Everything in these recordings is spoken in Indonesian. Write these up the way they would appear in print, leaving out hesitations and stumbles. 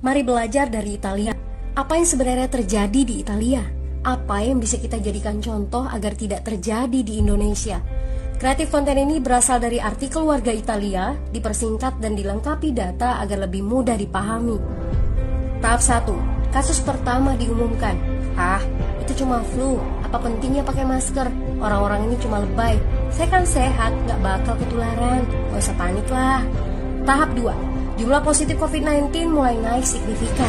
Mari belajar dari Italia. Apa yang sebenarnya terjadi di Italia? Apa yang bisa kita jadikan contoh agar tidak terjadi di Indonesia? Kreatif konten ini berasal dari artikel warga Italia, dipersingkat dan dilengkapi data agar lebih mudah dipahami. Tahap 1. Kasus pertama diumumkan. Itu cuma flu. Apa pentingnya pakai masker? Orang-orang ini cuma lebay. Saya kan sehat, gak bakal ketularan. Gak usah panik lah. Tahap 2. Jumlah positif COVID-19 mulai naik signifikan.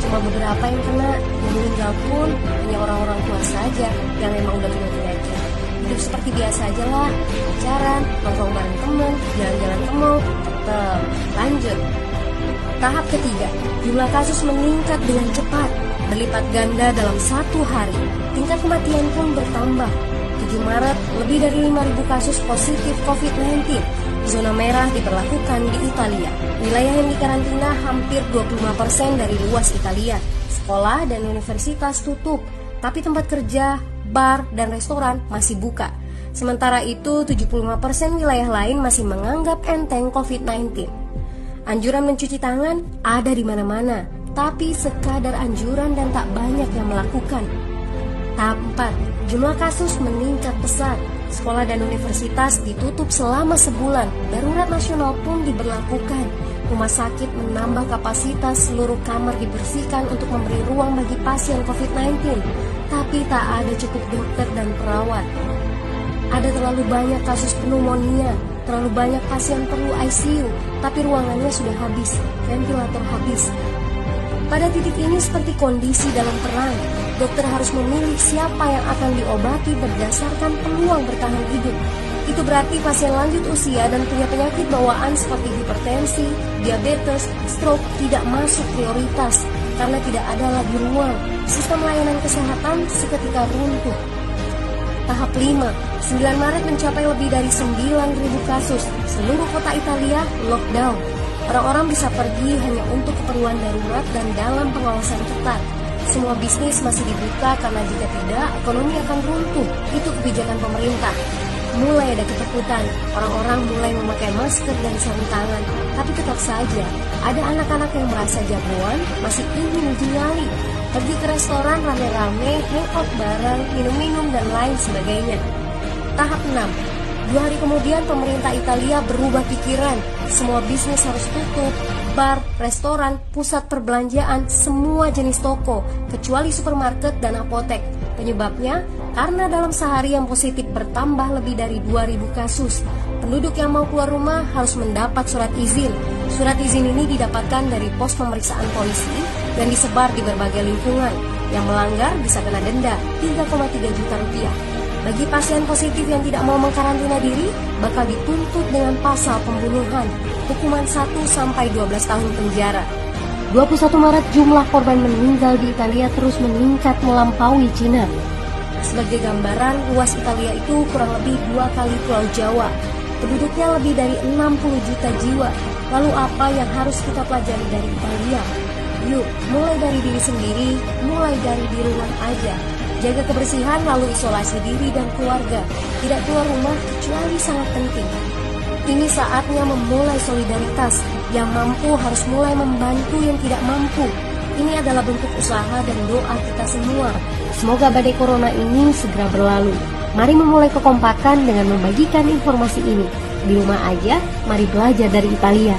Cuma beberapa yang kena. Yang meninggal pun hanya orang-orang tua saja yang memang udah punya penyakit. Hidup seperti biasa aja lah. Pacaran, nongkrong bareng temen, jalan-jalan ke mall. Tetap lanjut. Tahap ketiga, jumlah kasus meningkat dengan cepat, berlipat ganda dalam 1 hari. Tingkat kematian pun bertambah. 7 Maret, lebih dari 5.000 kasus positif COVID-19. Zona merah diberlakukan di Italia. Wilayah yang dikarantina hampir 25% dari luas Italia. Sekolah dan universitas tutup, tapi tempat kerja, bar, dan restoran masih buka. Sementara itu, 75% wilayah lain masih menganggap enteng COVID-19. Anjuran mencuci tangan ada di mana-mana, tapi sekadar anjuran dan tak banyak yang melakukan. Tahap 4, jumlah kasus meningkat pesat. Sekolah dan universitas ditutup selama sebulan. Darurat nasional pun diberlakukan. Rumah sakit menambah kapasitas, seluruh kamar dibersihkan untuk memberi ruang bagi pasien COVID-19. Tapi tak ada cukup dokter dan perawat. Ada terlalu banyak kasus pneumonia, terlalu banyak pasien perlu ICU, tapi ruangannya sudah habis, ventilator habis. Pada titik ini seperti kondisi dalam perang, dokter harus memilih siapa yang akan diobati berdasarkan peluang bertahan hidup. Itu berarti pasien lanjut usia dan punya penyakit bawaan seperti hipertensi, diabetes, stroke tidak masuk prioritas karena tidak ada lagi ruang. Sistem layanan kesehatan seketika runtuh. Tahap 5, 9 Maret mencapai lebih dari 9.000 kasus. Seluruh kota Italia lockdown. Orang-orang bisa pergi hanya untuk keperluan darurat dan dalam pengawasan ketat. Semua bisnis masih dibuka karena jika tidak, ekonomi akan runtuh. Itu kebijakan pemerintah. Mulai ada ketakutan, orang-orang mulai memakai masker dan sarung tangan. Tapi tetap saja, ada anak-anak yang merasa jagoan, masih ingin uji nyali. Pergi ke restoran rame-rame, hangout bareng, minum-minum dan lain sebagainya. Tahap 6. 2 hari kemudian pemerintah Italia berubah pikiran. Semua bisnis harus tutup. Bar, restoran, pusat perbelanjaan, semua jenis toko, kecuali supermarket dan apotek. Penyebabnya, karena dalam sehari yang positif bertambah lebih dari 2.000 kasus. Penduduk yang mau keluar rumah harus mendapat surat izin. Surat izin ini didapatkan dari pos pemeriksaan polisi yang disebar di berbagai lingkungan. Yang melanggar bisa kena denda 3,3 juta rupiah. Bagi pasien positif yang tidak mau mengkarantina diri, bakal dituntut dengan pasal pembunuhan, hukuman 1-12 tahun penjara. 21 Maret jumlah korban meninggal di Italia terus meningkat melampaui Cina. Sebagai gambaran, luas Italia itu kurang lebih 2 kali Pulau Jawa. Penduduknya lebih dari 60 juta jiwa. Lalu apa yang harus kita pelajari dari Italia? Yuk, mulai dari diri sendiri, mulai dari di rumah aja. Jaga kebersihan lalu isolasi diri dan keluarga. Tidak keluar rumah kecuali sangat penting. Ini saatnya memulai solidaritas. Yang mampu harus mulai membantu yang tidak mampu. Ini adalah bentuk usaha dan doa kita semua. Semoga badai corona ini segera berlalu. Mari memulai kekompakan dengan membagikan informasi ini. Di rumah aja, mari belajar dari Italia.